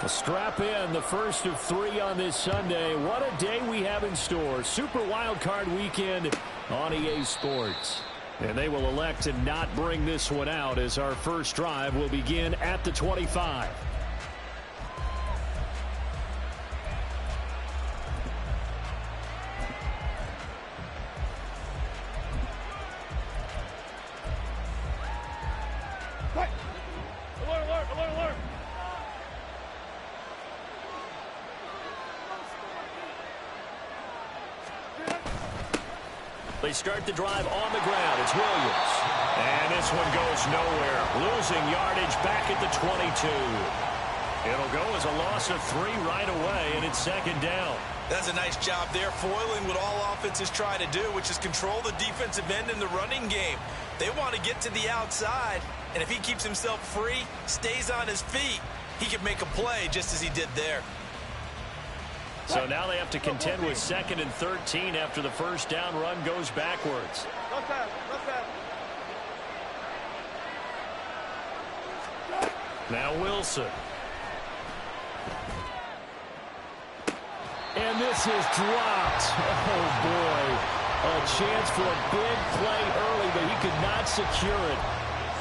Well, strap in, the first of 3 on this Sunday. What a day we have in store. Super Wild Card Weekend on EA Sports. And they will elect to not bring this one out as our first drive will begin at the 25. They start the drive on the ground. It's Williams. And this one goes nowhere. Losing yardage back at the 22. It'll go as a loss of 3 right away, and it's second down. That's a nice job there, foiling what all offenses try to do, which is control the defensive end in the running game. They want to get to the outside, and if he keeps himself free, stays on his feet, he can make a play just as he did there. So now they have to contend with 2nd and 13 after the first down run goes backwards. Now Wilson. And this is dropped. Oh, boy. A chance for a big play early, but he could not secure it.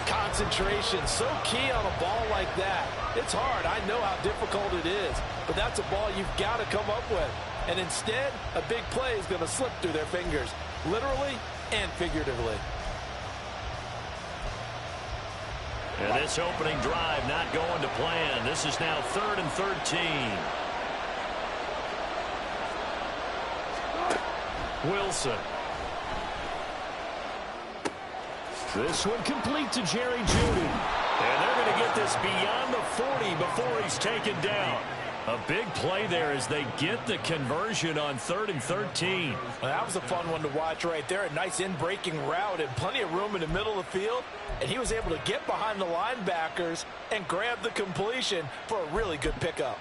Concentration, so key on a ball like that. It's hard. I know how difficult it is, but that's a ball you've got to come up with. And instead, a big play is going to slip through their fingers, literally and figuratively. And this opening drive not going to plan. This is now 3rd and 13. Wilson. This one complete to Jerry Jeudy. And they're going to get this beyond the 40 before he's taken down. A big play there as they get the conversion on 3rd and 13. Well, that was a fun one to watch right there. A nice in-breaking route and plenty of room in the middle of the field. And he was able to get behind the linebackers and grab the completion for a really good pickup.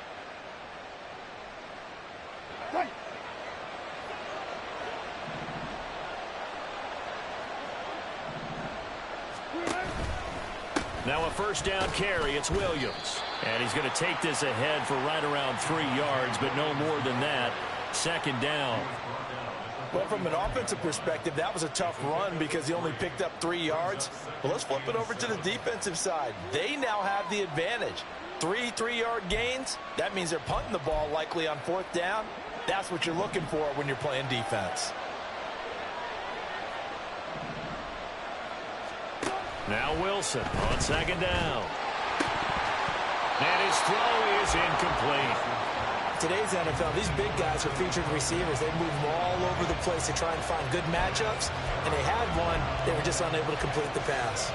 Now a first down carry. It's Williams. And he's going to take this ahead for right around 3 yards, but no more than that. Second down. Well, from an offensive perspective, that was a tough run because he only picked up 3 yards. But let's flip it over to the defensive side. They now have the advantage. 3 3-yard gains. That means they're punting the ball likely on 4th down. That's what you're looking for when you're playing defense. Now Wilson on 2nd down. And his throw is incomplete. Today's NFL, these big guys are featured receivers. They move them all over the place to try and find good matchups. And they had one. They were just unable to complete the pass.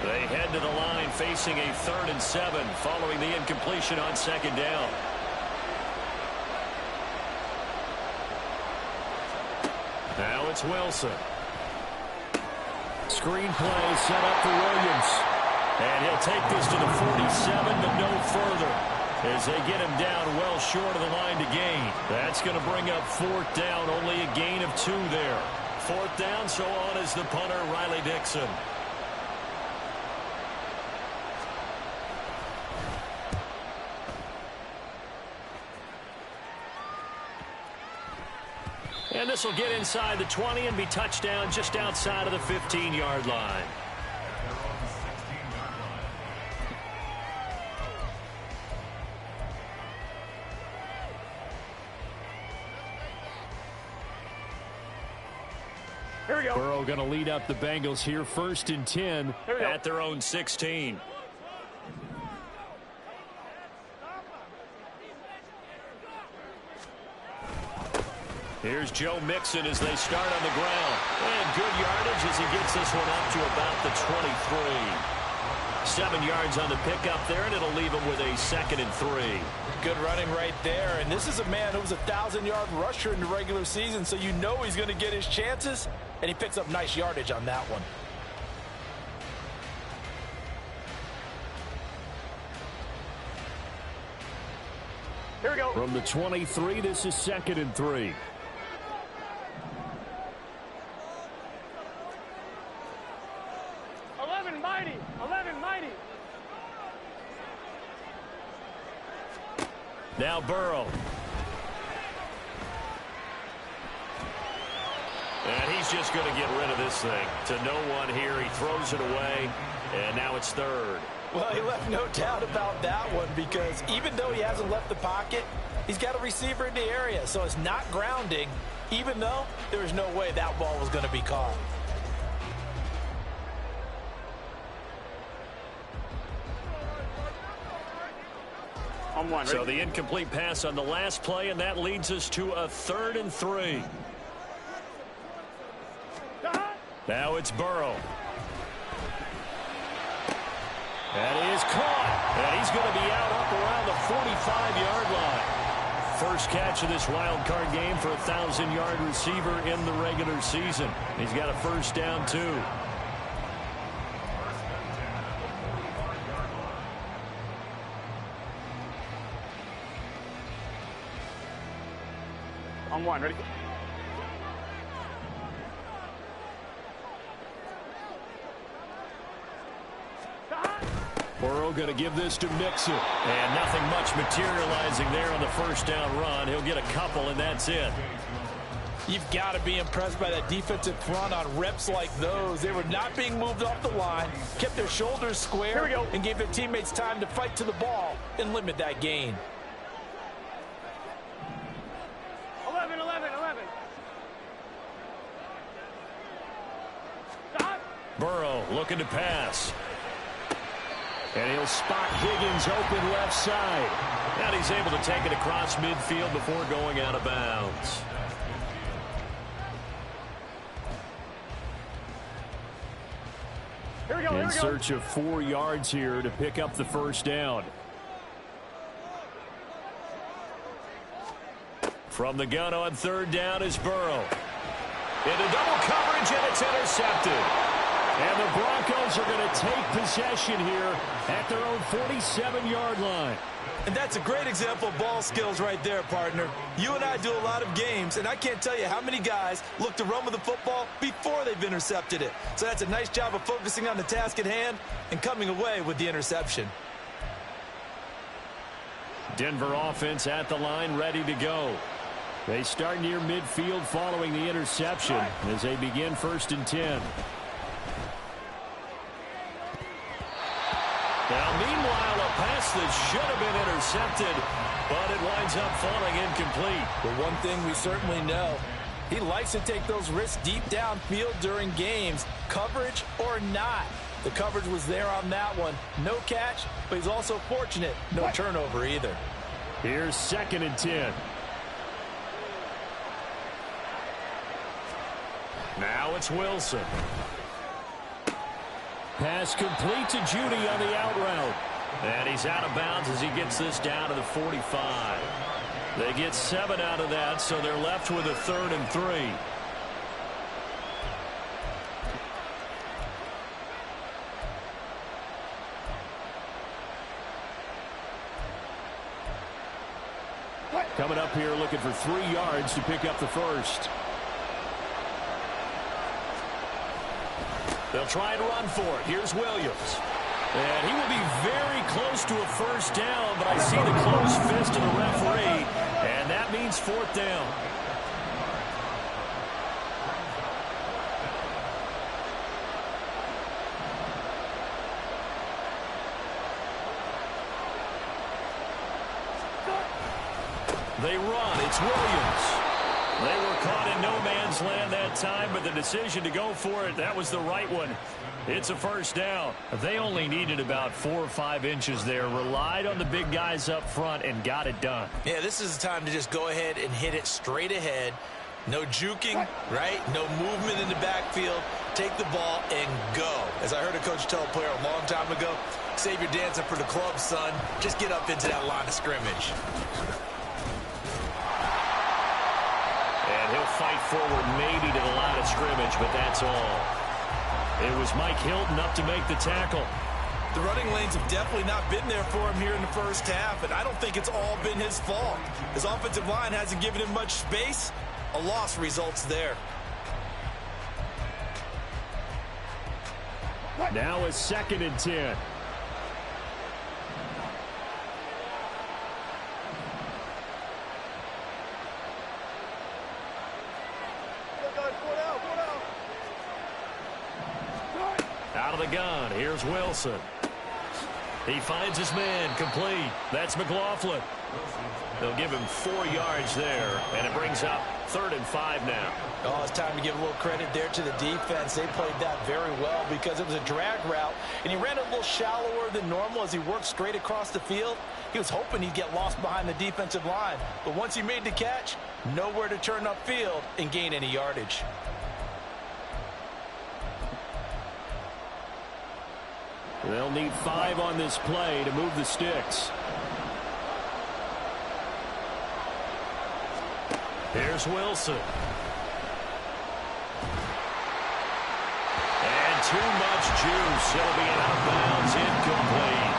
They head to the line facing a 3rd and 7 following the incompletion on 2nd down. Now it's Wilson. Screen play set up for Williams. And he'll take this to the 47, but no further as they get him down well short of the line to gain. That's going to bring up 4th down, only a gain of 2 there. 4th down, so on is the punter, Riley Dixon. And this will get inside the 20 and be touchdown just outside of the 15-yard line. Here we go. Burrow going to lead up the Bengals here, 1st and 10 at their own 16. Here's Joe Mixon as they start on the ground. And good yardage as he gets this one up to about the 23. 7 yards on the pickup there, and it'll leave him with a 2nd and 3. Good running right there. And this is a man who was a 1,000-yard rusher in the regular season, so you know he's going to get his chances. And he picks up nice yardage on that one. Here we go. From the 23, this is 2nd and 3. 11 mighty. 11 mighty. Now Burrow. And he's just going to get rid of this thing. To no one here. He throws it away. And now it's third. Well, he left no doubt about that one because even though he hasn't left the pocket, he's got a receiver in the area. So it's not grounding, even though there's no way that ball was going to be caught. So the incomplete pass on the last play, and that leads us to a 3rd and 3. Now it's Burrow. And he is caught. And he's going to be out up around the 45-yard line. First catch of this wild card game for a 1,000-yard receiver in the regular season. He's got a first down, too. On one, ready? Burrow going to give this to Mixon. And nothing much materializing there on the first down run. He'll get a couple, and that's it. You've got to be impressed by that defensive front on reps like those. They were not being moved off the line, kept their shoulders square, and gave their teammates time to fight to the ball and limit that gain. 11, 11, 11. Stop. Burrow looking to pass. And he'll spot Higgins open left side. And he's able to take it across midfield before going out of bounds. Here we go, In search of 4 yards here to pick up the first down. From the gun on 3rd down is Burrow. Into double coverage, and it's intercepted. And the Broncos are going to take possession here at their own 47-yard line. And that's a great example of ball skills right there, partner. You and I do a lot of games, and I can't tell you how many guys look to run with the football before they've intercepted it. So that's a nice job of focusing on the task at hand and coming away with the interception. Denver offense at the line, ready to go. They start near midfield following the interception as they begin 1st and 10. Now, meanwhile, a pass that should have been intercepted, but it winds up falling incomplete. But one thing we certainly know, he likes to take those risks deep downfield during games, coverage or not. The coverage was there on that one. No catch, but he's also fortunate. No turnover either. Here's 2nd and 10. Now it's Wilson. Pass complete to Judy on the out route. And he's out of bounds as he gets this down to the 45. They get 7 out of that, so they're left with a 3rd and 3. Coming up here looking for 3 yards to pick up the first. They'll try and run for it. Here's Williams. And he will be very close to a first down, but I see the closed fist of the referee, and that means 4th down. They run. It's Williams. They were caught in no man's land that time, but the decision to go for it, that was the right one. It's a first down. They only needed about 4 or 5 inches there, relied on the big guys up front, and got it done. Yeah, this is the time to just go ahead and hit it straight ahead. No juking, right? No movement in the backfield. Take the ball and go. As I heard a coach tell a player a long time ago, save your dancing for the club, son. Just get up into that line of scrimmage. And he'll fight forward maybe to the line of scrimmage, but that's all. It was Mike Hilton up to make the tackle. The running lanes have definitely not been there for him here in the first half, and I don't think it's all been his fault. His offensive line hasn't given him much space. A loss results there. Now a 2nd and 10. Out of the gun, here's Wilson. He finds his man, complete. That's McLaughlin. They'll give him 4 yards there, and it brings up 3rd and 5 now. Oh, it's time to give a little credit there to the defense. They played that very well because it was a drag route, and he ran a little shallower than normal as he worked straight across the field. He was hoping he'd get lost behind the defensive line, but once he made the catch, nowhere to turn upfield and gain any yardage. They'll need 5 on this play to move the sticks. Here's Wilson. And too much juice. It'll be out of bounds, incomplete.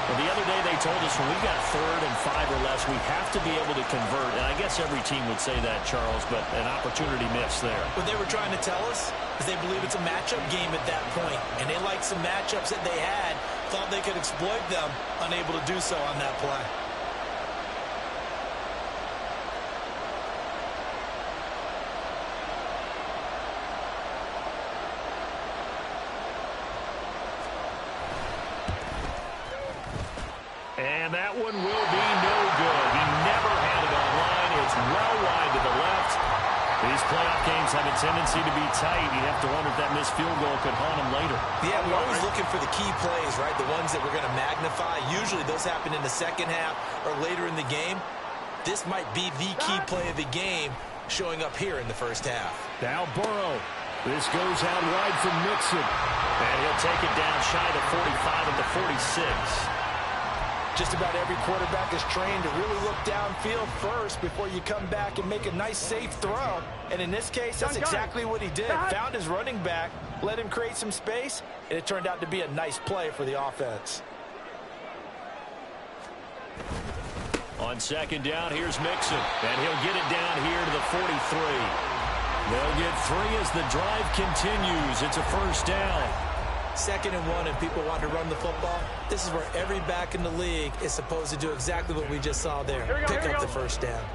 Well, the other day they told us when we got 3rd and 5 or less, we have to be able to convert. And I guess every team would say that, Charles, but an opportunity missed there. What they were trying to tell us is they believe it's a matchup game at that point, and they liked some matchups that they had, thought they could exploit them, unable to do so on that play. And that one will be no good. He never had it online. It's well wide to the left. These playoff games have a tendency to be tight. You have to wonder if that missed field goal could haunt him later. Yeah, we're always looking for the key plays, right? The ones that we're going to magnify. Usually those happen in the second half or later in the game. This might be the key play of the game showing up here in the first half. Now Burrow. This goes out wide from Mixon. And he'll take it down shy of 45 at the 46. Just about every quarterback is trained to really look downfield first before you come back and make a nice, safe throw. And in this case, that's exactly what he did. Found his running back, let him create some space, and it turned out to be a nice play for the offense. On 2nd down, here's Mixon. And he'll get it down here to the 43. They'll get 3 as the drive continues. It's a 1st down. 2nd and 1, and people want to run the football. This is where every back in the league is supposed to do exactly what we just saw there. Pick up the 1st down.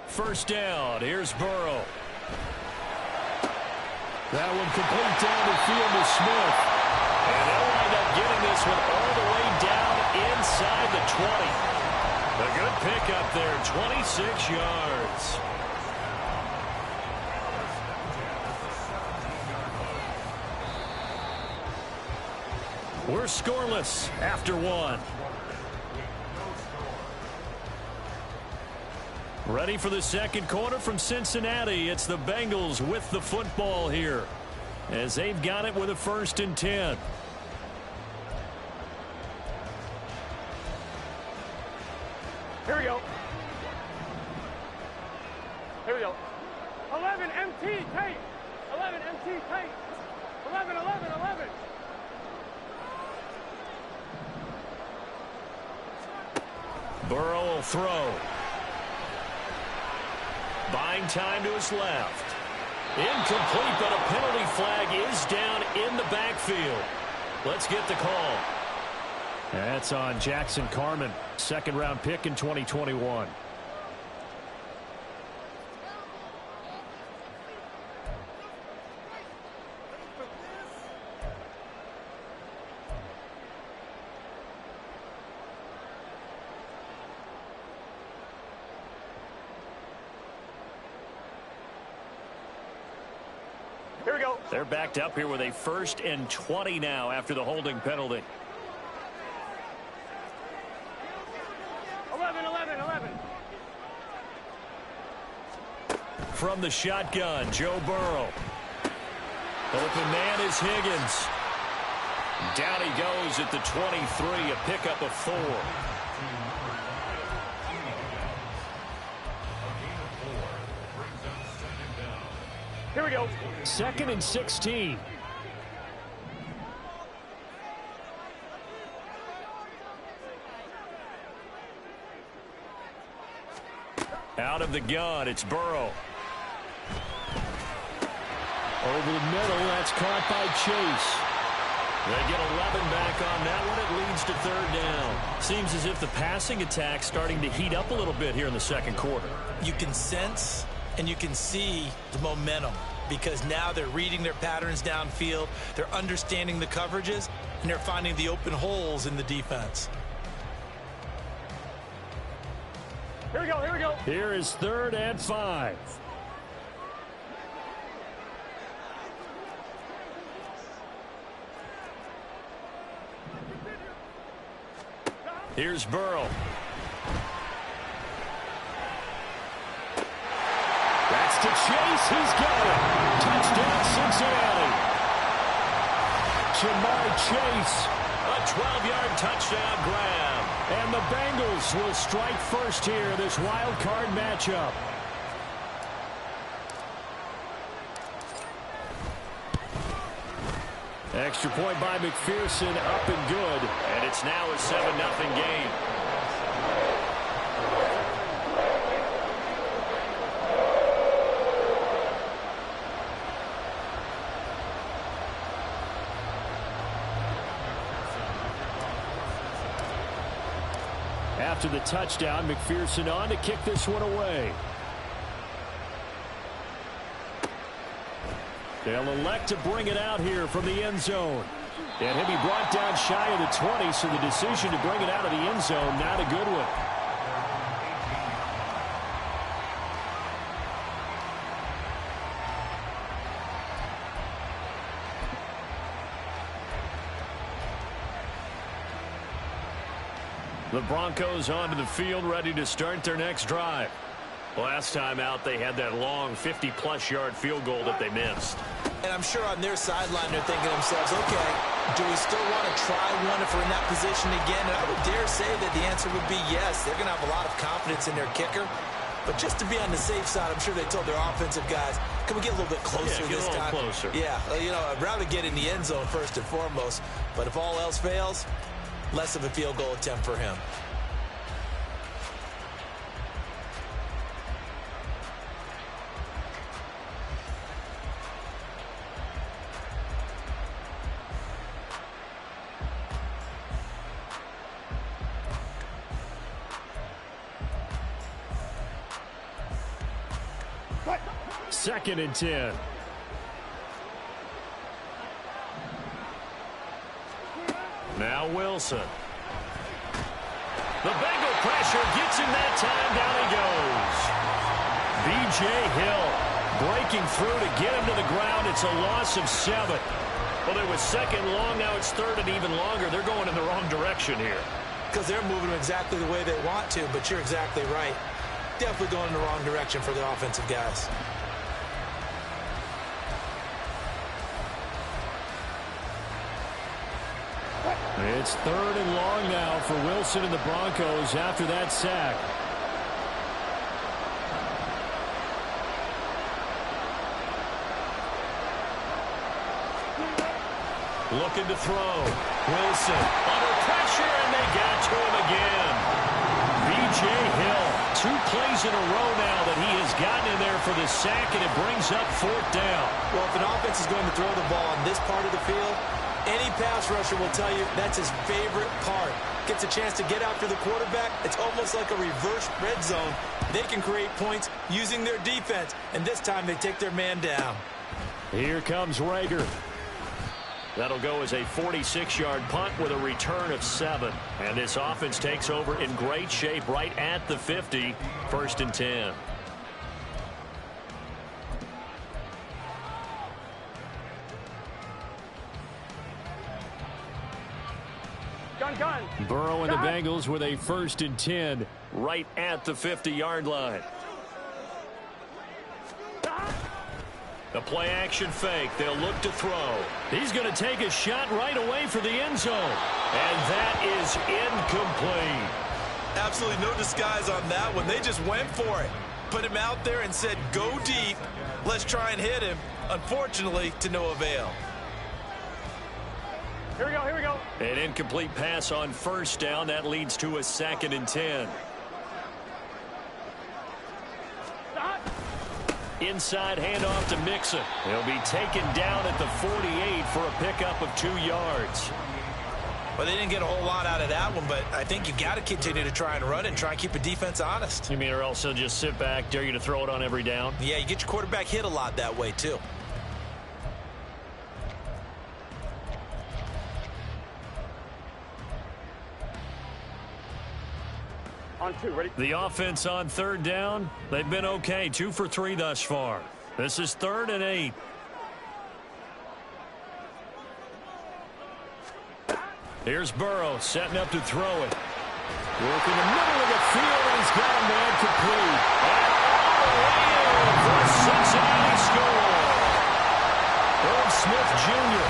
First down. Here's Burrow. That one complete down the field to Smith. And they'll wind up getting this one all the way down inside the 20. A good pickup there, 26 yards. We're scoreless after 1. Ready for the 2nd quarter from Cincinnati. It's the Bengals with the football here as they've got it with a 1st and 10. Here we go. Here we go. 11 MT tape. 11 MT tape. 11, 11, 11. Burrow will throw. Buying time to his left. Incomplete, but a penalty flag is down in the backfield. Let's get the call. That's on Jackson Carman, 2nd-round pick in 2021. Here we go. They're backed up here with a 1st and 20 now after the holding penalty. 11, 11, 11. From the shotgun, Joe Burrow. Open man is Higgins. Down he goes at the 23, a pickup of 4. Here we go. 2nd and 16. Out of the gun, it's Burrow. Over the middle, that's caught by Chase. They get 11 back on that one. It leads to third down. Seems as if the passing attack's starting to heat up a little bit here in the second quarter. You can sense and you can see the momentum because now they're reading their patterns downfield. They're understanding the coverages, and they're finding the open holes in the defense. Here we go, here we go. Here is 3rd and 5. Here's Burrow. That's to Chase. He's got it. Touchdown, Cincinnati. Ja'Marr Chase. A 12-yard touchdown grab. And the Bengals will strike first here in this wild card matchup. Extra point by McPherson, up and good. And it's now a 7-0 game. After the touchdown, McPherson on to kick this one away. They'll elect to bring it out here from the end zone. And he'll be brought down shy of the 20, so the decision to bring it out of the end zone, not a good one. The Broncos onto the field, ready to start their next drive. Last time out, they had that long 50-plus yard field goal that they missed. And I'm sure on their sideline they're thinking to themselves, okay, do we still want to try one if we're in that position again? And I would dare say that the answer would be yes. They're going to have a lot of confidence in their kicker. But just to be on the safe side, I'm sure they told their offensive guys, can we get a little bit closer this time? Closer. Yeah, you know, I'd rather get in the end zone first and foremost. But if all else fails, less of a field goal attempt for him. Second and 10. Now Wilson. The Bengal pressure gets him that time. Down he goes. B.J. Hill breaking through to get him to the ground. It's a loss of 7. Well, it was second long. Now it's third and even longer. They're going in the wrong direction here. Because they're moving exactly the way they want to, but you're exactly right. Definitely going in the wrong direction for the offensive guys. It's third and long now for Wilson and the Broncos after that sack. Looking to throw. Wilson under pressure, and they got to him again. B.J. Hill, 2 plays in a row now that he has gotten in there for the sack, and it brings up 4th down. Well, if an offense is going to throw the ball on this part of the field, any pass rusher will tell you that's his favorite part. Gets a chance to get after the quarterback. It's almost like a reverse red zone. They can create points using their defense, and this time they take their man down. Here comes Rager. That'll go as a 46-yard punt with a return of 7. And this offense takes over in great shape right at the 50. 1st and 10. Gun. Burrow and the Bengals with a 1st and 10 right at the 50-yard line. The play-action fake. They'll look to throw. He's going to take a shot right away for the end zone. And that is incomplete. Absolutely no disguise on that one. They just went for it. Put him out there and said, go deep. Let's try and hit him. Unfortunately, to no avail. Here we go. An incomplete pass on 1st down. That leads to a 2nd and 10. Inside handoff to Mixon. He'll be taken down at the 48 for a pickup of 2 yards. Well, they didn't get a whole lot out of that one, but I think you got to continue to try and run and try and keep a defense honest. You mean or else he'll just sit back, dare you to throw it on every down? Yeah, you get your quarterback hit a lot that way, too. On 2, ready? The offense on 3rd down, they've been okay. 2 for 3 thus far. This is 3rd and 8. Here's Burrow setting up to throw it. Working the middle of the field, and he's got a man complete. And all the way in for a Cincinnati score. Irv Smith Jr.,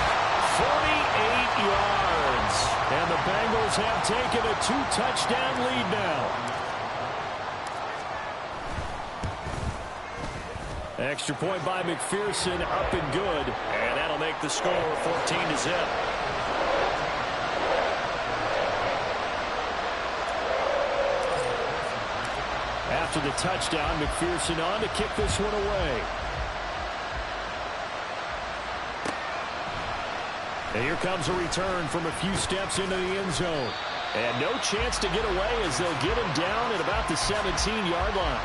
48 yards. And the Bengals have taken a 2-touchdown lead now. Extra point by McPherson, up and good. And that'll make the score 14-0. After the touchdown, McPherson on to kick this one away. And here comes a return from a few steps into the end zone. And no chance to get away as they'll get him down at about the 17-yard line.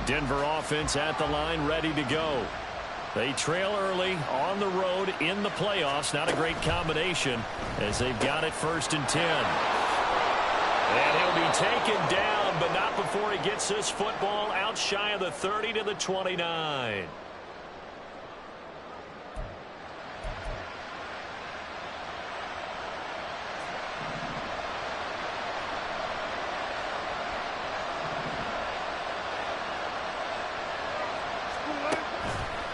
Denver offense at the line, ready to go. They trail early on the road in the playoffs. Not a great combination as they've got it 1st and 10. And he'll be taken down, but not before he gets this football out shy of the 30 to the 29.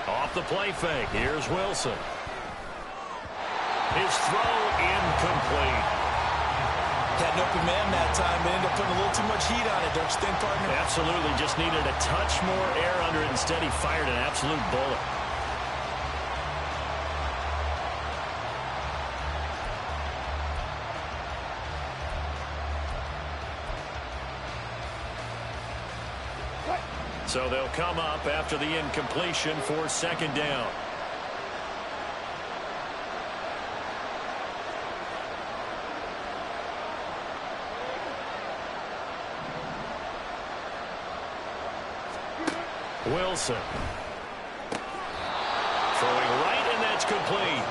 Off the play fake. Here's Wilson. His throw incomplete. Had an open man that time, but ended up putting a little too much heat on it, don't you think, partner? Absolutely. Just needed a touch more air under it. Instead, he fired an absolute bullet. So they'll come up after the incompletion for 2nd down. Wilson. Throwing right, and that's complete.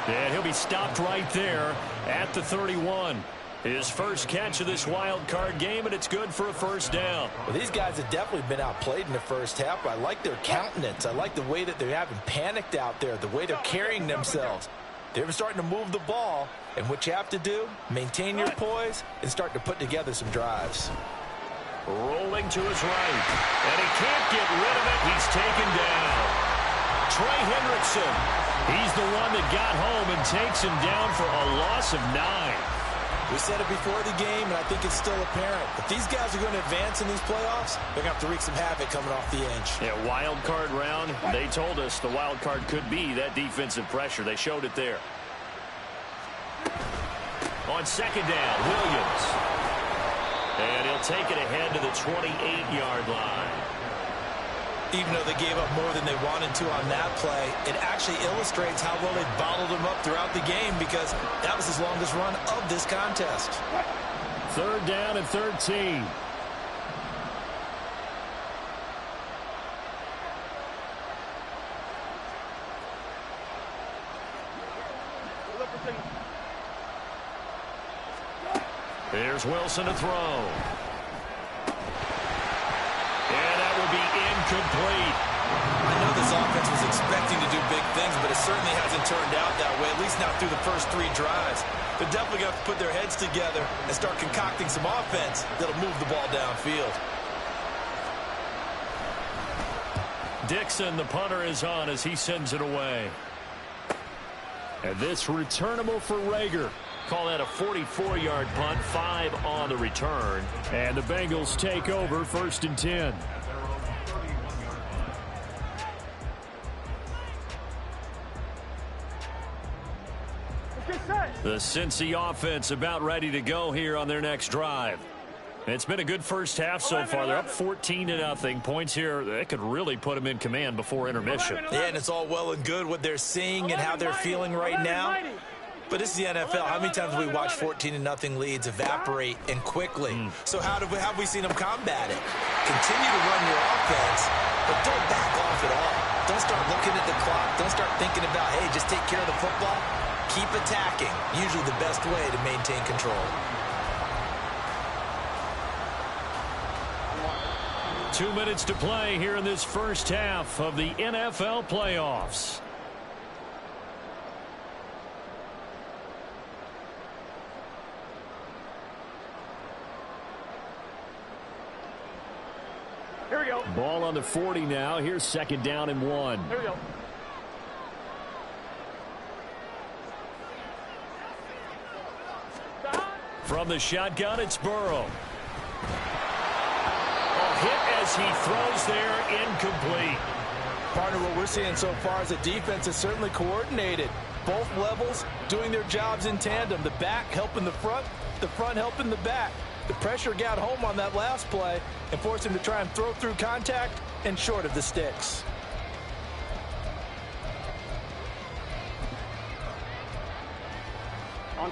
And he'll be stopped right there at the 31. His first catch of this wild card game, and it's good for a 1st down. Well, these guys have definitely been outplayed in the first half, but I like their countenance. I like the way that they're having panicked out there, the way they're carrying themselves. They're starting to move the ball, and what you have to do, maintain your poise and start to put together some drives. Rolling to his right, and he can't get rid of it. He's taken down. Trey Hendrickson, he's the one that got home and takes him down for a loss of 9. We said it before the game, and I think it's still apparent. If these guys are going to advance in these playoffs, they're going to have to wreak some havoc coming off the edge. Yeah, wild card round, they told us the wild card could be that defensive pressure. They showed it there. On 2nd down, Williams. And he'll take it ahead to the 28-yard line. Even though they gave up more than they wanted to on that play, it actually illustrates how well they bottled him up throughout the game because that was his longest run of this contest. 3rd down and 13. Here's Wilson to throw. And that will be incomplete. I know this offense was expecting to do big things, but it certainly hasn't turned out that way, at least not through the first 3 drives. They're definitely going to have to put their heads together and start concocting some offense that'll move the ball downfield. Dixon, the punter, is on as he sends it away. And this returnable for Rager. Call that a 44-yard punt, 5 on the return. And the Bengals take over 1st and 10. The Cincy offense about ready to go here on their next drive. It's been a good first half so far. They're up 14-0. Points here, they could really put them in command before intermission. Yeah, and it's all well and good what they're seeing and how they're feeling right now. But this is the NFL. How many times have we watched 14-0 leads evaporate and quickly? So have we seen them combat it? Continue to run your offense, but don't back off at all. Don't start looking at the clock. Don't start thinking about, hey, just take care of the football. Keep attacking. Usually the best way to maintain control. Two minutes to play here in this first half of the NFL playoffs. Here we go. Ball on the 40 now. Here's second down and 1. Here we go. From the shotgun, it's Burrow. A hit as he throws there, incomplete. Partner, what we're seeing so far is the defense is certainly coordinated. Both levels doing their jobs in tandem. The back helping the front helping the back. The pressure got home on that last play and forced him to try and throw through contact and short of the sticks.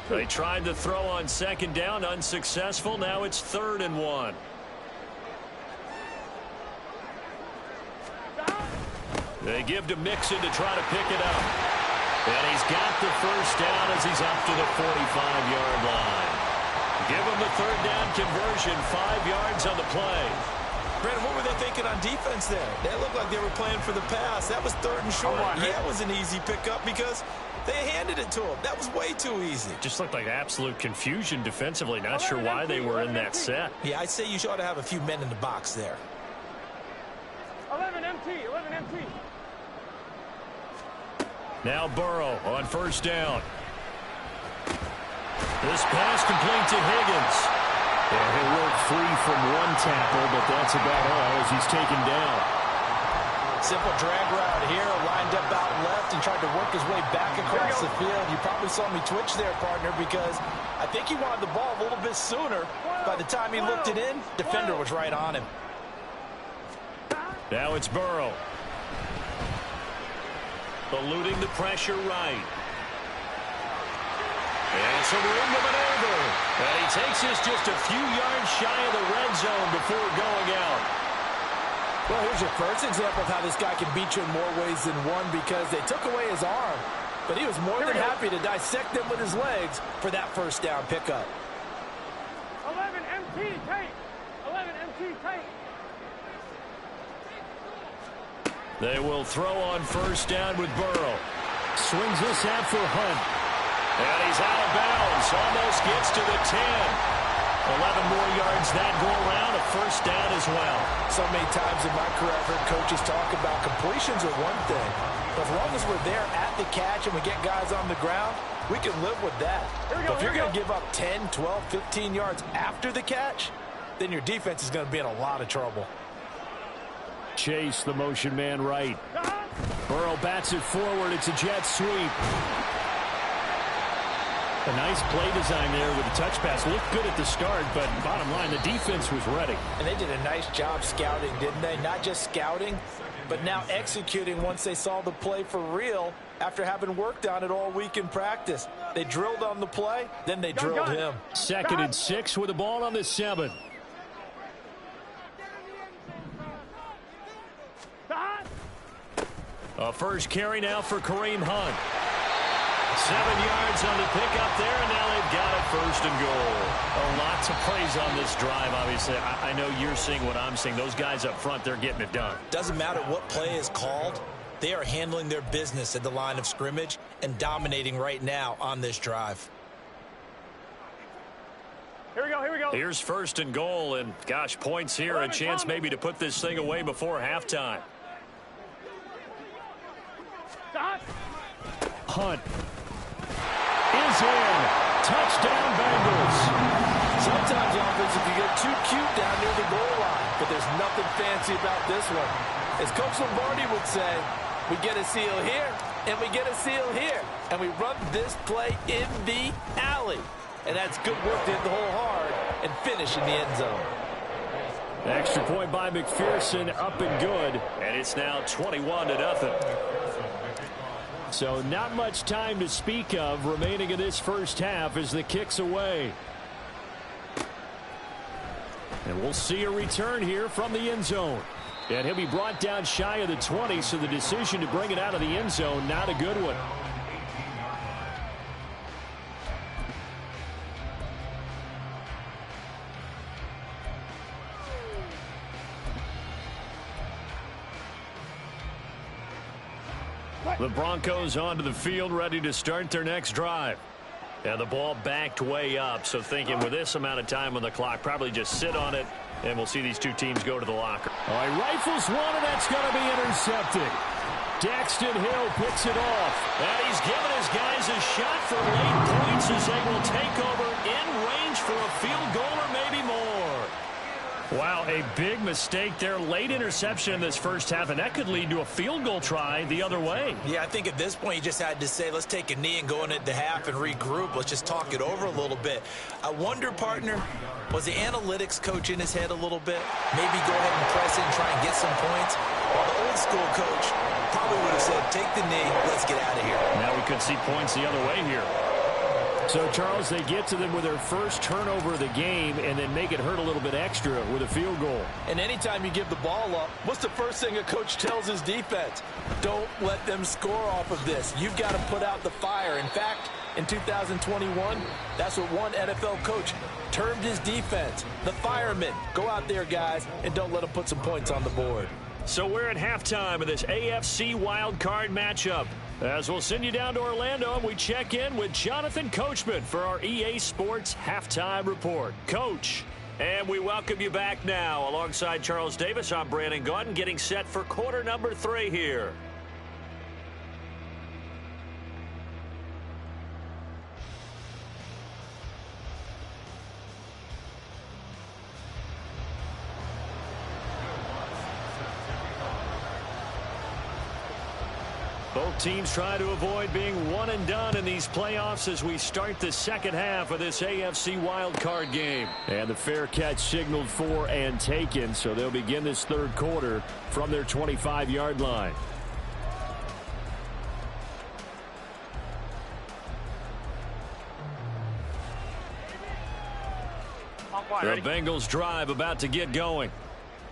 They tried to throw on second down, unsuccessful. Now it's 3rd and 1. They give to Mixon to try to pick it up. And he's got the first down as he's up to the 45-yard line. Give him the 3rd down conversion, 5 yards on the play. Brandon, what were they thinking on defense there? They looked like they were playing for the pass. That was 3rd and short. Yeah, it was an easy pickup because they handed it to him. That was way too easy. Just looked like absolute confusion defensively. Not sure why they were in that set. Yeah, I'd say you ought to have a few men in the box there. 11 MT, 11 MT. Now Burrow on first down. This pass complete to Higgins. And he'll work free from one tackle, but that's about all as he's taken down. Simple drag route here, lined up out left and tried to work his way back across the field. You probably saw me twitch there, partner, because I think he wanted the ball a little bit sooner. By the time he looked it in, defender was right on him. Now it's Burrow. Eluding the pressure right. And some room to maneuver. And he takes this just a few yards shy of the red zone before going out. Well, here's your first example of how this guy can beat you in more ways than one because they took away his arm. But he was more than happy to dissect them with his legs for that first down pickup. 11 MT, tight. 11 MT, tight. They will throw on first down with Burrow. Swings this out for Hunt. And he's out of bounds. Almost gets to the 10. 11 more yards that go around. A first down as well. So many times in my career I've heard coaches talk about completions are one thing. But as long as we're there at the catch and we get guys on the ground, we can live with that. But if you're going to give up 10, 12, 15 yards after the catch, then your defense is going to be in a lot of trouble. Chase, the motion man right. Burrow bats it forward. It's a jet sweep. A nice play design there with a touch pass. Looked good at the start, but bottom line, the defense was ready. And they did a nice job scouting, didn't they? Not just scouting, but now executing once they saw the play for real after having worked on it all week in practice. They drilled on the play, then they drilled him. 2nd and 6 with the ball on the 7. A first carry now for Kareem Hunt. 7 yards on the pickup there, and now they've got it 1st and goal. Lots of plays on this drive, obviously. I know you're seeing what I'm seeing. Those guys up front, they're getting it done. Doesn't matter what play is called. They are handling their business at the line of scrimmage and dominating right now on this drive. Here we go, here we go. Here's 1st and goal, and gosh, points here. A chance maybe to put this thing away before halftime. Hunt is in. Touchdown, Bengals. Sometimes, offense, if you get too cute down near the goal line, but there's nothing fancy about this one. As Coach Lombardi would say, we get a seal here, And we get a seal here. And we run this play in the alley. And that's good work to hit the hole hard and finish in the end zone. Extra point by McPherson, up and good. And it's now 21-0. So not much time to speak of remaining in this first half as the kick's away. And we'll see a return here from the end zone. And he'll be brought down shy of the 20, so the decision to bring it out of the end zone, not a good one. The Broncos onto the field, ready to start their next drive. And the ball backed way up, so thinking with this amount of time on the clock, probably just sit on it, and we'll see these two teams go to the locker. All right, rifles one, and that's going to be intercepted. Daxton Hill picks it off. And he's given his guys a shot for late points as they will take over in range for a field goal or maybe more. Wow, a big mistake there. Late interception in this first half, and that could lead to a field goal try the other way. Yeah, I think at this point you just had to say, let's take a knee and go into the half and regroup. Let's just talk it over a little bit. I wonder, partner, was the analytics coach in his head a little bit? Maybe go ahead and press it and try and get some points? While the old school coach probably would have said, take the knee, let's get out of here. Now we could see points the other way here. So, Charles, they get to them with their first turnover of the game and then make it hurt a little bit extra with a field goal. And anytime you give the ball up, what's the first thing a coach tells his defense? Don't let them score off of this. You've got to put out the fire. In fact, in 2021, that's what one NFL coach termed his defense. The firemen. Go out there, guys, and don't let them put some points on the board. So we're at halftime of this AFC wildcard matchup. As we'll send you down to Orlando, and we check in with Jonathan Coachman for our EA Sports Halftime Report. Coach, and we welcome you back now. Alongside Charles Davis, I'm Brandon Gaudin, getting set for quarter number 3 here. Both teams try to avoid being one and done in these playoffs as we start the second half of this AFC wildcard game. And the fair catch signaled for and taken, so they'll begin this third quarter from their 25-yard line. The Bengals drive about to get going.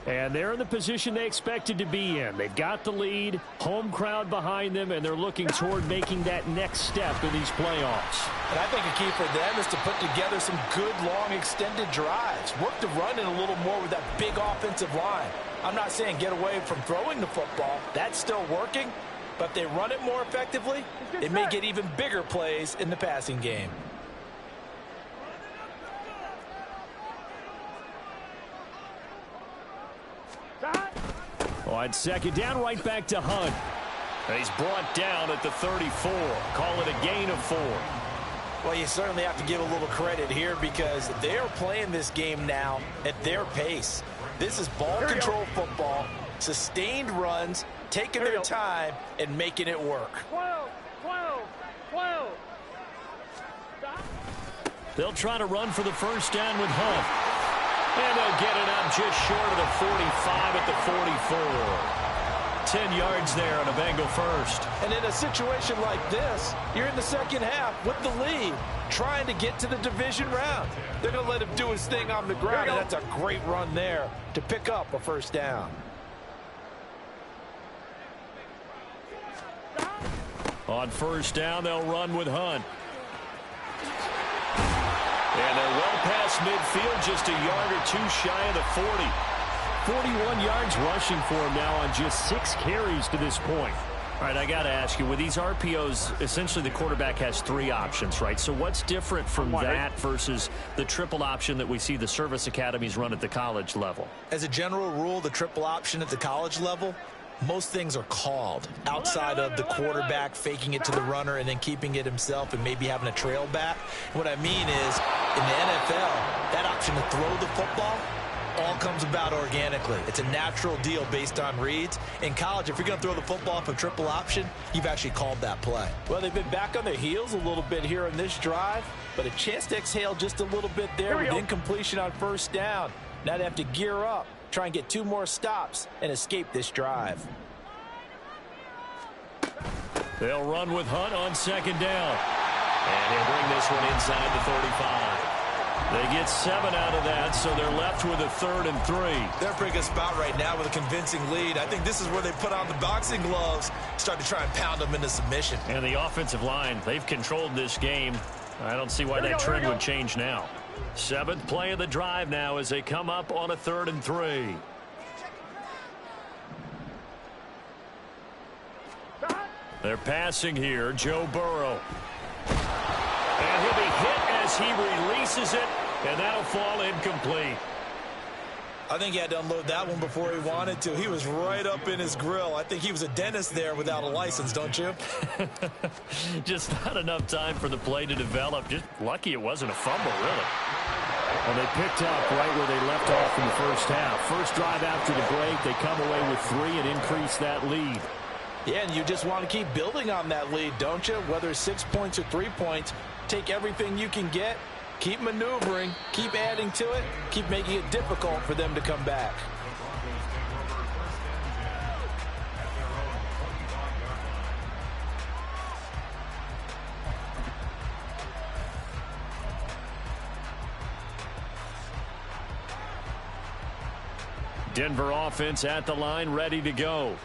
And they're in the position they expected to be in. They've got the lead, home crowd behind them, and they're looking toward making that next step in these playoffs. And I think a key for them is to put together some good, long, extended drives. Work the run in a little more with that big offensive line. I'm not saying get away from throwing the football. That's still working. But if they run it more effectively, it may get even bigger plays in the passing game. On second down, right back to Hunt. He's brought down at the 34. Call it a gain of 4. Well, you certainly have to give a little credit here because they're playing this game now at their pace. This is ball control football, sustained runs, taking their time and making it work. 12. They'll try to run for the first down with Hunt. And they'll get it up just short of the 45 at the 44. 10 yards there on a Bengal first. And in a situation like this, you're in the second half with the lead, trying to get to the division round. They're going to let him do his thing on the ground, and that's a great run there to pick up a first down. On first down, they'll run with Hunt. And they're well past midfield, just a yard or two shy of the 40. 41 yards rushing for him now on just 6 carries to this point. All right, I got to ask you, with these RPOs, essentially the quarterback has 3 options, right? So what's different from that versus the triple option that we see the service academies run at the college level? As a general rule, the triple option at the college level, most things are called outside of the quarterback faking it to the runner and then keeping it himself and maybe having a trail back. What I mean is, in the NFL, that option to throw the football all comes about organically. It's a natural deal based on reads. In college, if you're going to throw the football off a triple option, you've actually called that play. Well, they've been back on their heels a little bit here in this drive, but a chance to exhale just a little bit there with incompletion on first down. Now they have to gear up, try and get 2 more stops, and escape this drive. They'll run with Hunt on second down. And he'll bring this one inside the 35. They get 7 out of that, so they're left with a 3rd and 3. They're in a pretty good spot right now with a convincing lead. I think this is where they put on the boxing gloves, start to try and pound them into submission. And the offensive line, they've controlled this game. I don't see why that trend would change now. 7th play of the drive now as they come up on a 3rd and 3. They're passing here, Joe Burrow. And he'll be hit as he releases it, and that'll fall incomplete. I think he had to unload that one before he wanted to. He was right up in his grill. I think he was a dentist there without a license, don't you? Just not enough time for the play to develop. Just lucky it wasn't a fumble, really. Well, they picked up right where they left off in the first half. First drive after the break, they come away with 3 and increase that lead. Yeah, and you just want to keep building on that lead, don't you? Whether it's 6 points or 3 points, take everything you can get, keep maneuvering, keep adding to it, keep making it difficult for them to come back. Denver offense at the line, ready to go.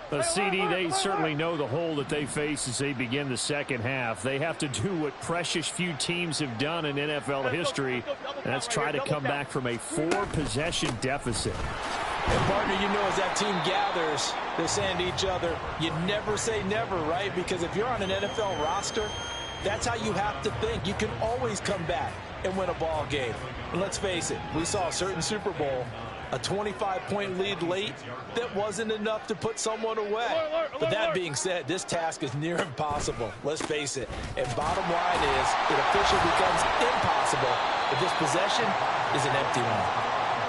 The CD, they certainly know the hole that they face as they begin the second half. They have to do what precious few teams have done in NFL history, and that's try to come back from a 4-possession deficit. And partner, you know, as that team gathers, they're saying to each other, you never say never, right? Because if you're on an NFL roster, that's how you have to think. You can always come back and win a ball game. And let's face it, we saw a certain Super Bowl, a 25-point lead late, that wasn't enough to put someone away. But that being said, this task is near impossible. Let's face it. And bottom line is, it officially becomes impossible if this possession is an empty one.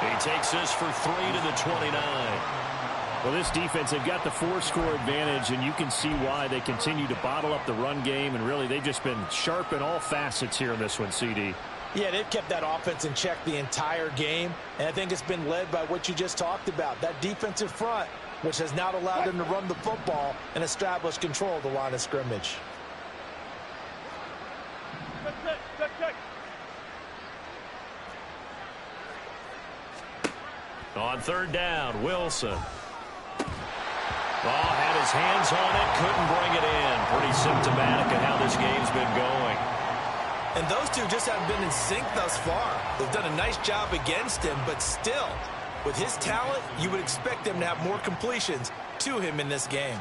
He takes this for 3 to the 29. Well, this defense, they've got the 4-score advantage, and you can see why they continue to bottle up the run game, and really they've just been sharp in all facets here in this one, CD. Yeah, they've kept that offense in check the entire game, and I think it's been led by what you just talked about, that defensive front, which has not allowed them to run the football and establish control of the line of scrimmage. On 3rd down, Wilson. Ball had his hands on it, couldn't bring it in. Pretty symptomatic of how this game's been going. And those two just haven't been in sync thus far. They've done a nice job against him, but still, with his talent, you would expect them to have more completions to him in this game.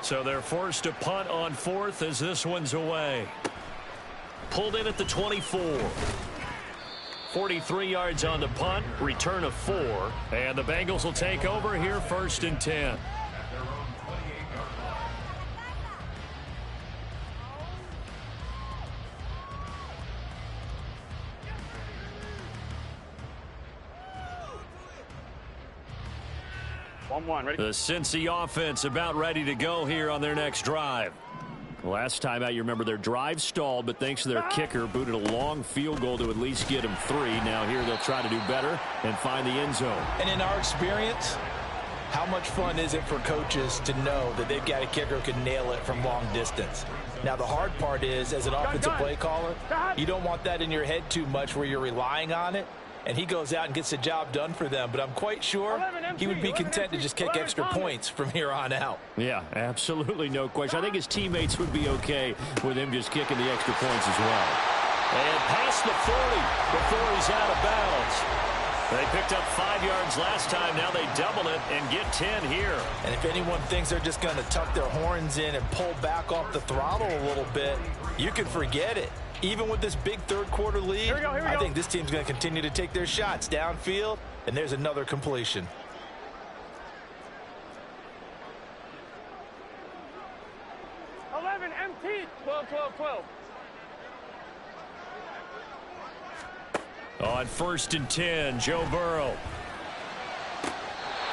So they're forced to punt on 4th as this one's away. Pulled in at the 24. 43 yards on the punt, return of 4. And the Bengals will take over here 1st and 10. The Cincy offense about ready to go here on their next drive. Last time out, you remember their drive stalled, but thanks to their kicker, booted a long field goal to at least get them 3. Now here they'll try to do better and find the end zone. And in our experience, how much fun is it for coaches to know that they've got a kicker who can nail it from long distance? Now, the hard part is, as an offensive play caller, you don't want that in your head too much where you're relying on it. And he goes out and gets the job done for them. But I'm quite sure he would be content to just kick extra points from here on out. Yeah, absolutely no question. I think his teammates would be okay with him just kicking the extra points as well. And past the 40 before he's out of bounds. They picked up 5 yards last time. Now they double it and get 10 here. And if anyone thinks they're just going to tuck their horns in and pull back off the throttle a little bit, you can forget it. Even with this big third-quarter lead, I think this team's going to continue to take their shots downfield, and there's another completion. On 1st and 10, Joe Burrow.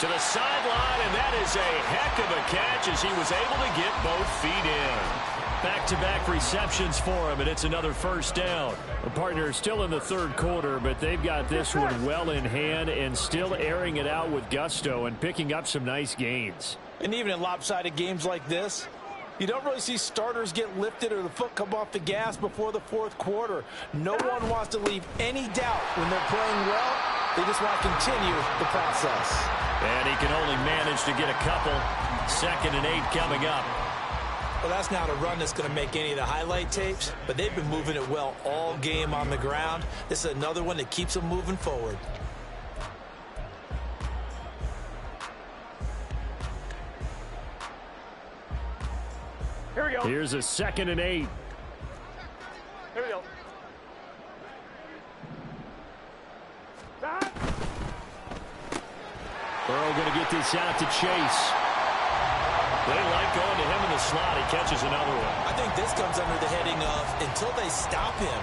To the sideline, and that is a heck of a catch as he was able to get both feet in. Back-to-back receptions for him, and it's another first down. The partner is still in the third quarter, but they've got this one well in hand and still airing it out with gusto and picking up some nice gains. And even in lopsided games like this, you don't really see starters get lifted or the foot come off the gas before the fourth quarter. No one wants to leave any doubt when they're playing well. They just want to continue the process. And he can only manage to get a couple. 2nd and 8 coming up. Well, that's not a run that's going to make any of the highlight tapes, but they've been moving it well all game on the ground. This is another one that keeps them moving forward. Here we go. Here's a 2nd and 8. Here we go. Stop. Burrow going to get this out to Chase. They like going to him in the slot. He catches another one. I think this comes under the heading of until they stop him,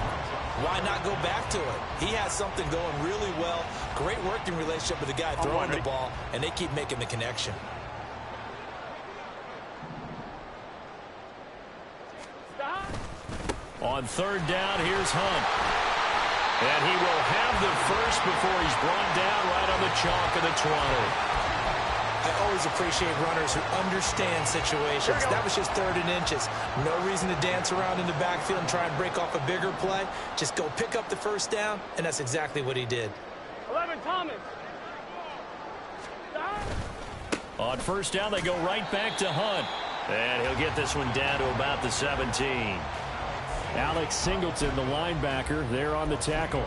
why not go back to it? He has something going really well. Great working relationship with the guy throwing the ball, and they keep making the connection. Stop. On 3rd down, here's Hunt. And he will have the first before he's brought down right on the chalk of the 20. I always appreciate runners who understand situations. That was just 3rd and inches. No reason to dance around in the backfield and try and break off a bigger play. Just go pick up the first down, and that's exactly what he did. 11, Thomas. Stop. On 1st down, they go right back to Hunt. And he'll get this one down to about the 17. Alex Singleton, the linebacker, there on the tackle.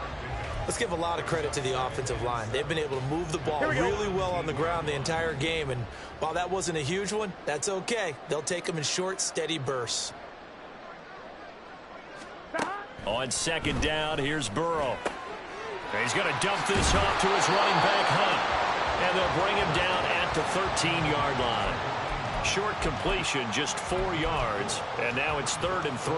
Let's give a lot of credit to the offensive line. They've been able to move the ball really well on the ground the entire game. And while that wasn't a huge one, that's okay. They'll take them in short, steady bursts. On 2nd down, here's Burrow. He's going to dump this off to his running back, Hunt. And they'll bring him down at the 13-yard line. Short completion, just 4 yards, and now it's 3rd and 3.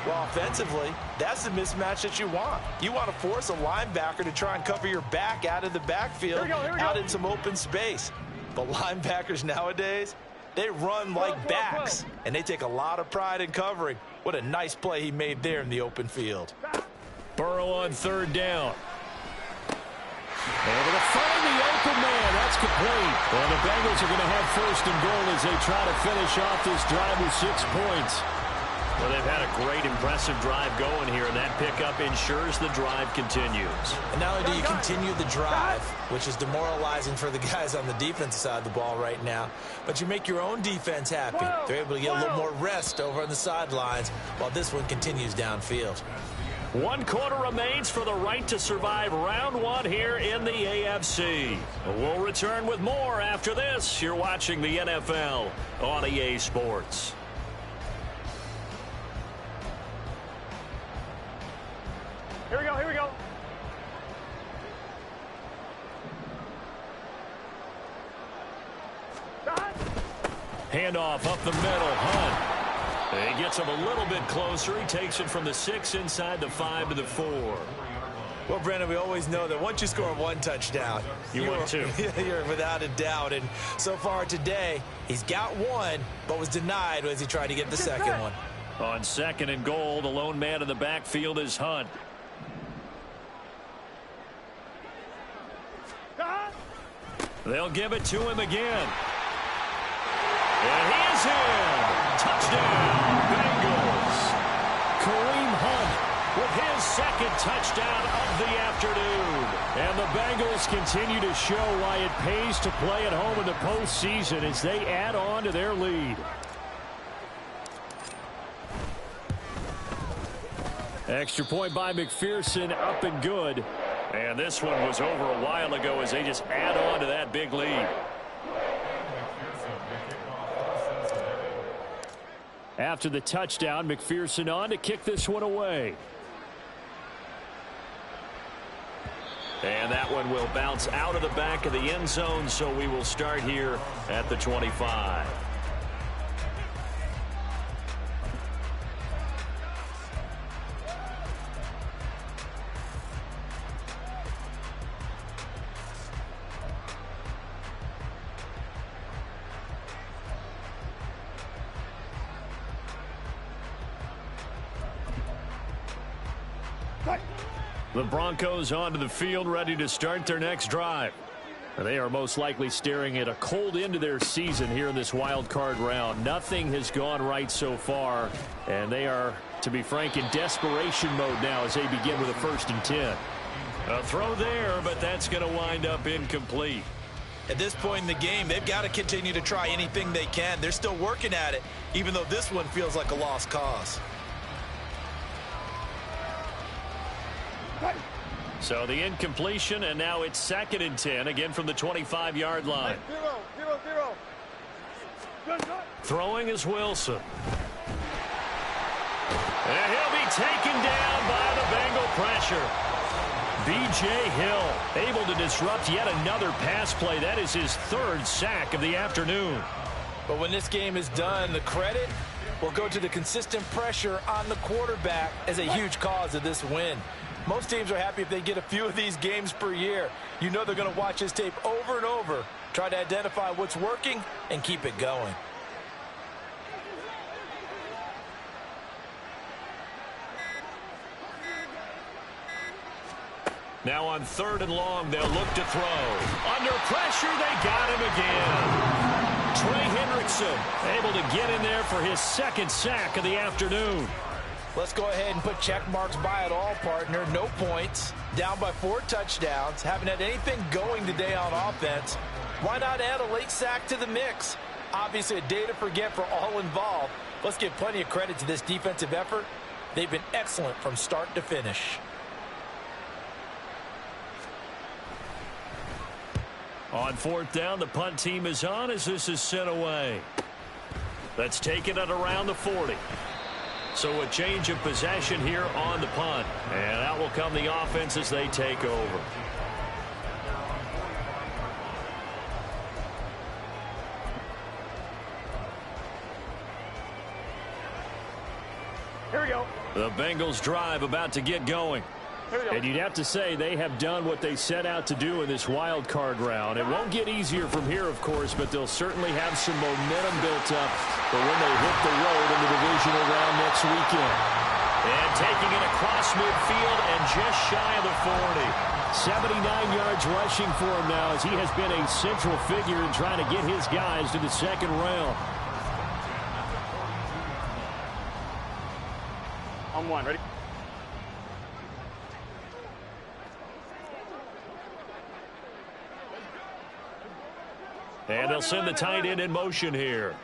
Well, offensively, that's the mismatch that you want. You want to force a linebacker to try and cover your back out of the backfield, out in some open space. But linebackers nowadays, they run like backs, and they take a lot of pride in covering. What a nice play he made there in the open field. Burrow on 3rd down. Able to find the open man. That's complete. And the Bengals are going to have 1st and goal as they try to finish off this drive with 6 points. Well, they've had a great, impressive drive going here, and that pickup ensures the drive continues. And not only do you continue the drive, which is demoralizing for the guys on the defensive side of the ball right now, but you make your own defense happy. They're able to get a little more rest over on the sidelines while this one continues downfield. 1 quarter remains for the right to survive round 1 here in the AFC. We'll return with more after this. You're watching the NFL on EA Sports. Here we go, here we go. Handoff up the middle, Hunt. He gets him a little bit closer. He takes it from the 6 inside the 5 to the 4. Well, Brandon, we always know that once you score 1 touchdown, you want 2. You're without a doubt. And so far today, he's got 1, but was denied as he tried to get the second one. On 2nd and goal, the lone man in the backfield is Hunt. They'll give it to him again. And he is in. Touchdown, Bengals. Kareem Hunt with his 2nd touchdown of the afternoon. And the Bengals continue to show why it pays to play at home in the postseason as they add on to their lead. Extra point by McPherson, up and good. And this one was over a while ago as they just add on to that big lead. After the touchdown, McPherson on to kick this one away. And that one will bounce out of the back of the end zone, so we will start here at the 25. The Broncos onto the field, ready to start their next drive. They are most likely staring at a cold end to their season here in this wild card round. Nothing has gone right so far, and they are, to be frank, in desperation mode now as they begin with a 1st and 10. A throw there, but that's going to wind up incomplete. At this point in the game, they've got to continue to try anything they can. They're still working at it, even though this one feels like a lost cause. So the incompletion, and now it's 2nd and 10, again from the 25-yard line. 0-0-0. Throwing is Wilson. And he'll be taken down by the Bengal pressure. B.J. Hill able to disrupt yet another pass play. That is his 3rd sack of the afternoon. But when this game is done, the credit will go to the consistent pressure on the quarterback as a huge cause of this win. Most teams are happy if they get a few of these games per year. You know they're going to watch this tape over and over, try to identify what's working, and keep it going. Now on 3rd and long, they'll look to throw. Under pressure, they got him again. Trey Hendrickson able to get in there for his 2nd sack of the afternoon. Let's go ahead and put check marks by it all, partner. No points. Down by 4 touchdowns. Haven't had anything going today on offense. Why not add a late sack to the mix? Obviously a day to forget for all involved. Let's give plenty of credit to this defensive effort. They've been excellent from start to finish. On 4th down, the punt team is on as this is sent away. Let's take it at around the 40. So a change of possession here on the punt. And out will come the offense as they take over. Here we go. The Bengals drive about to get going. And you'd have to say they have done what they set out to do in this wild card round. It won't get easier from here, of course, but they'll certainly have some momentum built up for when they hit the road in the divisional round next weekend. And taking it across midfield and just shy of the 40. 79 yards rushing for him now as he has been a central figure in trying to get his guys to the 2nd round. On 1, ready? And they'll send the tight end in motion here.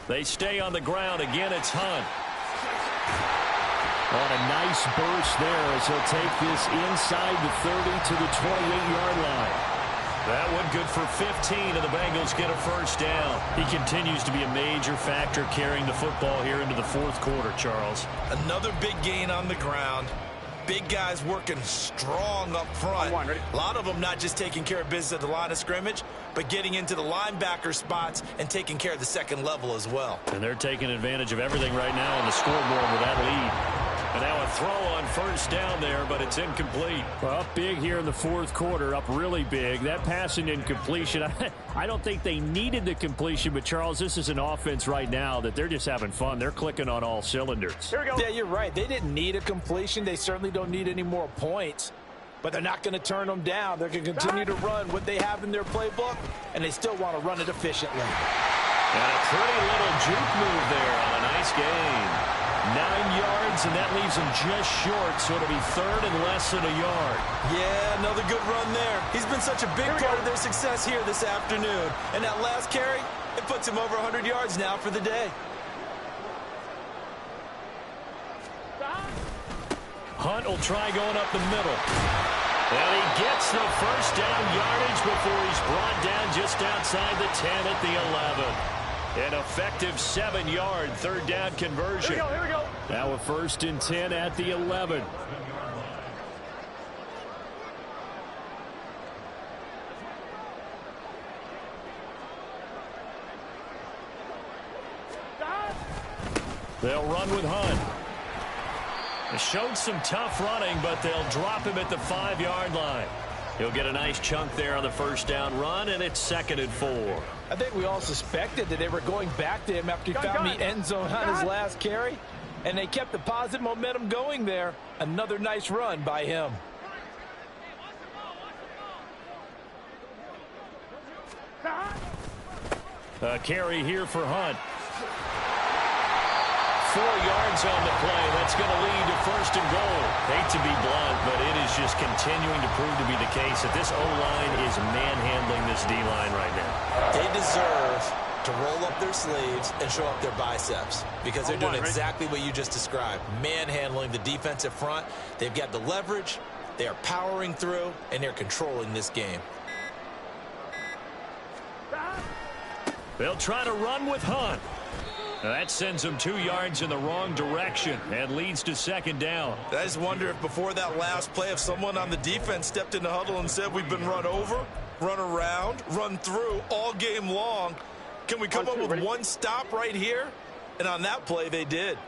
They stay on the ground. Again, it's Hunt. On a nice burst there as he'll take this inside the 30 to the 28-yard line. That one good for 15, and the Bengals get a 1st down. He continues to be a major factor carrying the football here into the 4th quarter, Charles. Another big gain on the ground. Big guys working strong up front. A lot of them not just taking care of business at the line of scrimmage, but getting into the linebacker spots and taking care of the 2nd level as well. And they're taking advantage of everything right now on the scoreboard with that lead. And now a throw on 1st down there, but it's incomplete. Well, up big here in the 4th quarter, up really big. That passing incompletion, I don't think they needed the completion, but Charles, this is an offense right now that they're just having fun. They're clicking on all cylinders. Here we go. Yeah, you're right. They didn't need a completion. They certainly don't need any more points. But they're not going to turn them down. They're going to continue to run what they have in their playbook, and they still want to run it efficiently. And a pretty little juke move there on a nice gain. 9 yards, and that leaves him just short, so it'll be 3rd and less than a yard. Yeah, another good run there. He's been such a big part of their success here this afternoon. And that last carry, it puts him over 100 yards now for the day. Hunt will try going up the middle. And he gets the 1st down yardage before he's brought down just outside the 10 at the 11. An effective 7-yard 3rd down conversion. Here we go. Now a 1st and 10 at the 11. They'll run with Hunt. They showed some tough running, but they'll drop him at the 5-yard line. He'll get a nice chunk there on the first down run, and it's 2nd and 4. I think we all suspected that they were going back to him after he found the end zone on his last carry, and they kept the positive momentum going there. Another nice run by him. A carry here for Hunt. 4 yards on the play. That's going to lead to 1st and goal. Hate to be blunt, but it is just continuing to prove to be the case that this O-line is manhandling this D-line right now. They deserve to roll up their sleeves and show up their biceps because they're doing exactly what you just described. Manhandling the defensive front. They've got the leverage. They are powering through, and they're controlling this game. They'll try to run with Hunt. Now that sends them 2 yards in the wrong direction and leads to 2nd down. I just wonder if before that last play, if someone on the defense stepped in the huddle and said, we've been run over, run around, run through all game long. Can we come up with one stop right here? And on that play, they did.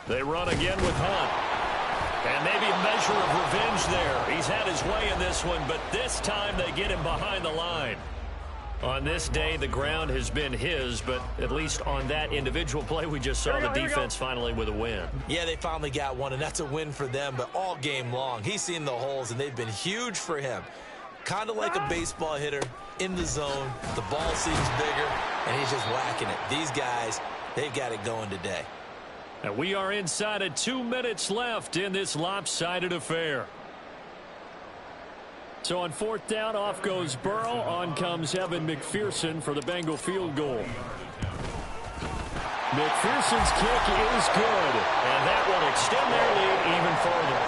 They run again with Hunt. And maybe a measure of revenge there. He's had his way in this one, but this time they get him behind the line. On this day, the ground has been his, but at least on that individual play, we just saw the defense finally with a win. Yeah, they finally got one, and that's a win for them, but all game long, he's seen the holes, and they've been huge for him. Kind of like a baseball hitter in the zone. The ball seems bigger, and he's just whacking it. These guys, they've got it going today. And we are inside of 2 minutes left in this lopsided affair. So on 4th down, off goes Burrow. On comes Evan McPherson for the Bengal field goal. McPherson's kick is good, and that will extend their lead even further.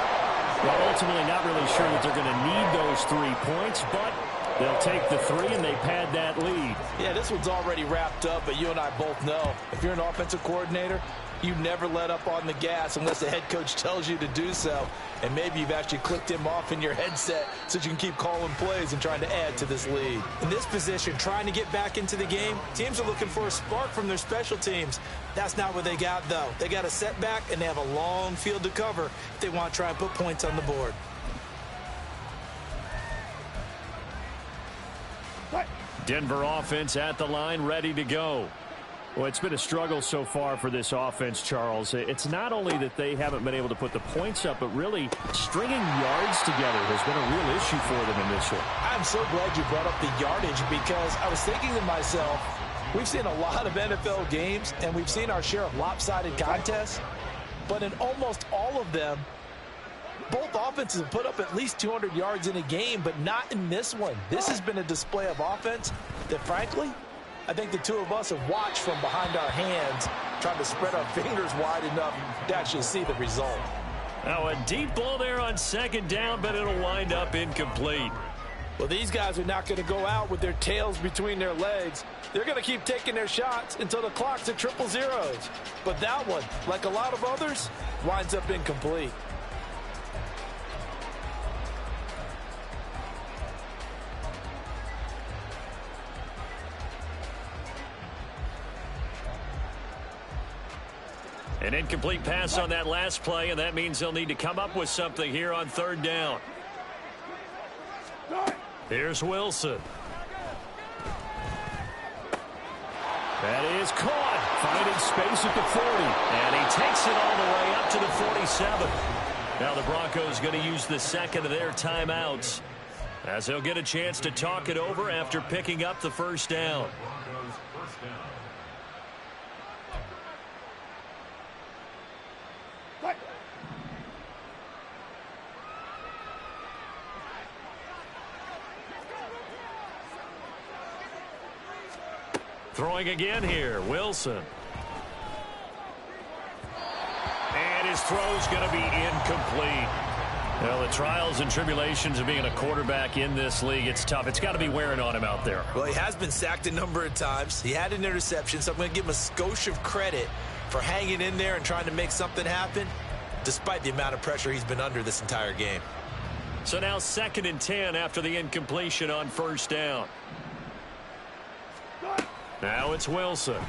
Well, ultimately not really sure that they're going to need those 3 points, but they'll take the 3 and they pad that lead. Yeah, this one's already wrapped up, but you and I both know if you're an offensive coordinator, you never let up on the gas unless the head coach tells you to do so. And maybe you've actually clicked him off in your headset so you can keep calling plays and trying to add to this lead. In this position, trying to get back into the game, teams are looking for a spark from their special teams. That's not what they got, though. They got a setback, and they have a long field to cover if they want to try and put points on the board. Denver offense at the line, ready to go. Well, it's been a struggle so far for this offense, Charles. It's not only that they haven't been able to put the points up, but really stringing yards together has been a real issue for them in this one. I'm so glad you brought up the yardage because I was thinking to myself, we've seen a lot of NFL games, and we've seen our share of lopsided contests, but in almost all of them, both offenses have put up at least 200 yards in a game, but not in this one. This has been a display of offense that, frankly, I think the two of us have watched from behind our hands, trying to spread our fingers wide enough to actually see the result. Now a deep ball there on 2nd down, but it'll wind up incomplete. Well, these guys are not going to go out with their tails between their legs. They're going to keep taking their shots until the clock's at 000. But that one, like a lot of others, winds up incomplete. An incomplete pass on that last play, and that means they'll need to come up with something here on 3rd down. Here's Wilson. That is caught. Finding space at the 40. And he takes it all the way up to the 47. Now the Broncos going to use the 2nd of their timeouts, as they'll get a chance to talk it over after picking up the 1st down. Throwing again here, Wilson. And his throw's going to be incomplete. Well, the trials and tribulations of being a quarterback in this league, it's tough. It's got to be wearing on him out there. Well, he has been sacked a number of times. He had an interception, so I'm going to give him a skosh of credit for hanging in there and trying to make something happen, despite the amount of pressure he's been under this entire game. So now 2nd and 10 after the incompletion on 1st down. Now it's Wilson.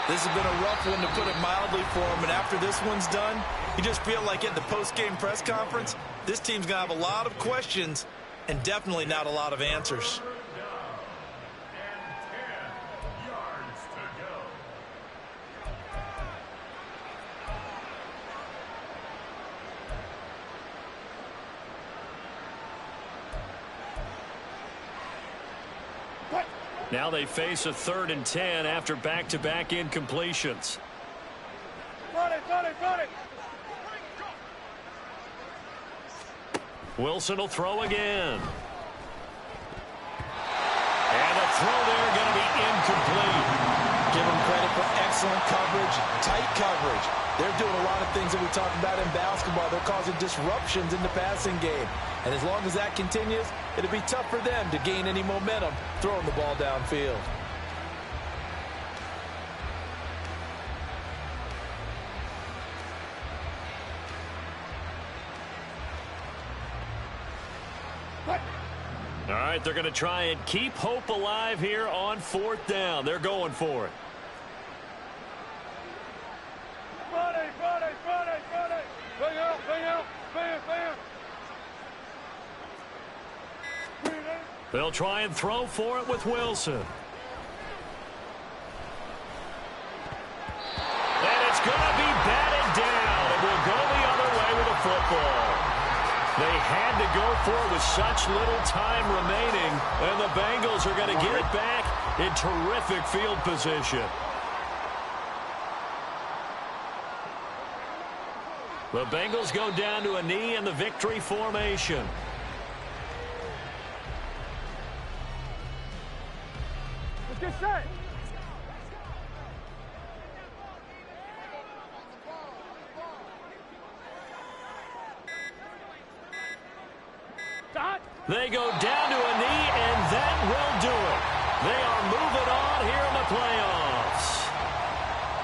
This has been a rough one, to put it mildly, for him. And after this one's done, you just feel like at the post-game press conference, this team's going to have a lot of questions and definitely not a lot of answers. Now they face a 3rd and 10 after back-to-back incompletions. Wilson will throw again. And the throw there going to be incomplete. Give them credit for excellent coverage, tight coverage. They're doing a lot of things that we talked about in basketball. They're causing disruptions in the passing game. And as long as that continues, it'll be tough for them to gain any momentum throwing the ball downfield. All right, they're going to try and keep hope alive here on 4th down. They're going for it. They'll try and throw for it with Wilson. And it's going to be batted down. It will go the other way with the football. They had to go for it with such little time remaining, and the Bengals are going to get it back in terrific field position. The Bengals go down to a knee in the victory formation. Get set. They go down to a knee, and that will do it. They are moving on here in the playoffs.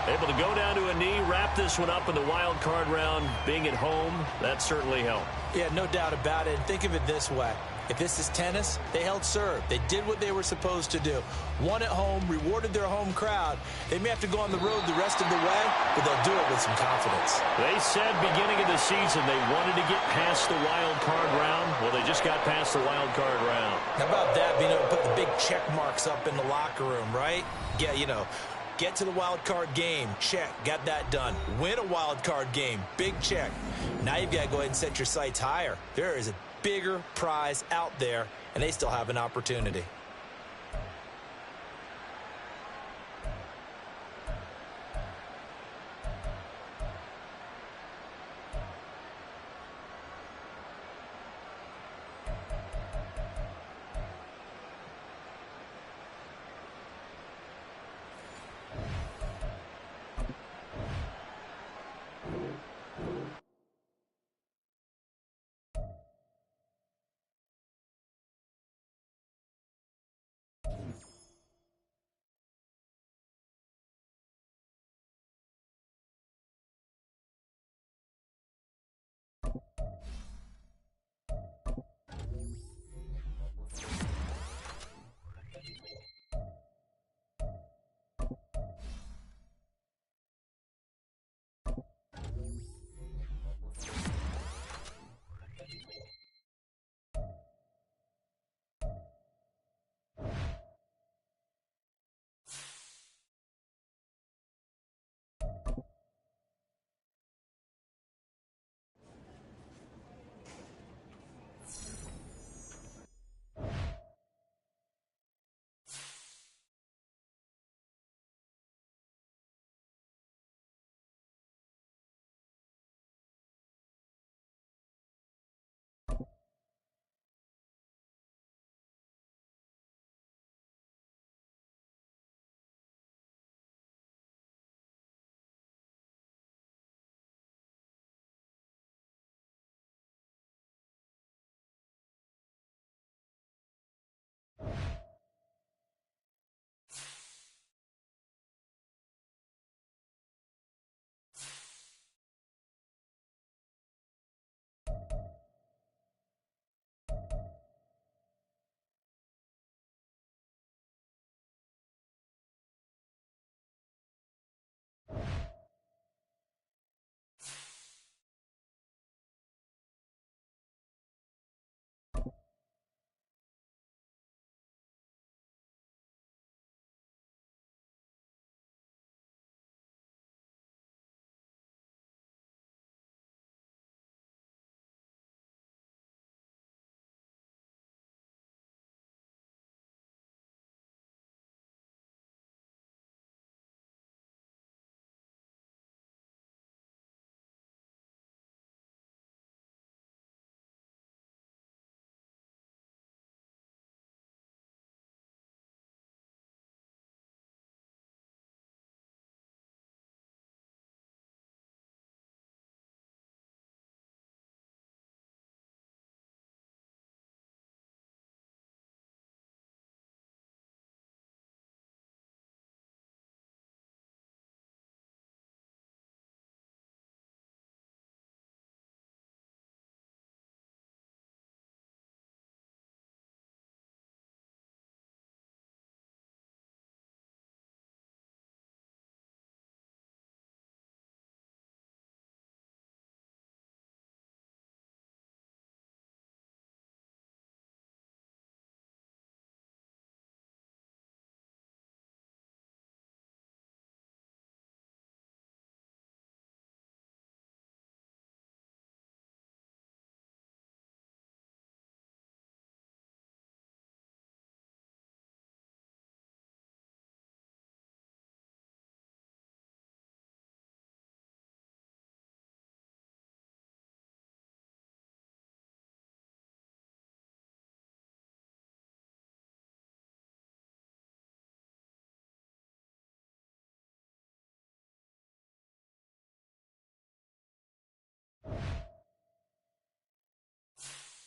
Able to go down to a knee, wrap this one up in the wild card round. Being at home, that certainly helped. Yeah, no doubt about it. And think of it this way. If this is tennis, they held serve. They did what they were supposed to do. Won at home, rewarded their home crowd. They may have to go on the road the rest of the way, but they'll do it with some confidence. They said beginning of the season they wanted to get past the wild card round. Well, they just got past the wild card round. How about that? Being able to put the big check marks up in the locker room, right? Yeah, you know, get to the wild card game, check, got that done. Win a wild card game, big check. Now you've got to go ahead and set your sights higher. There is a bigger prize out there, and they still have an opportunity.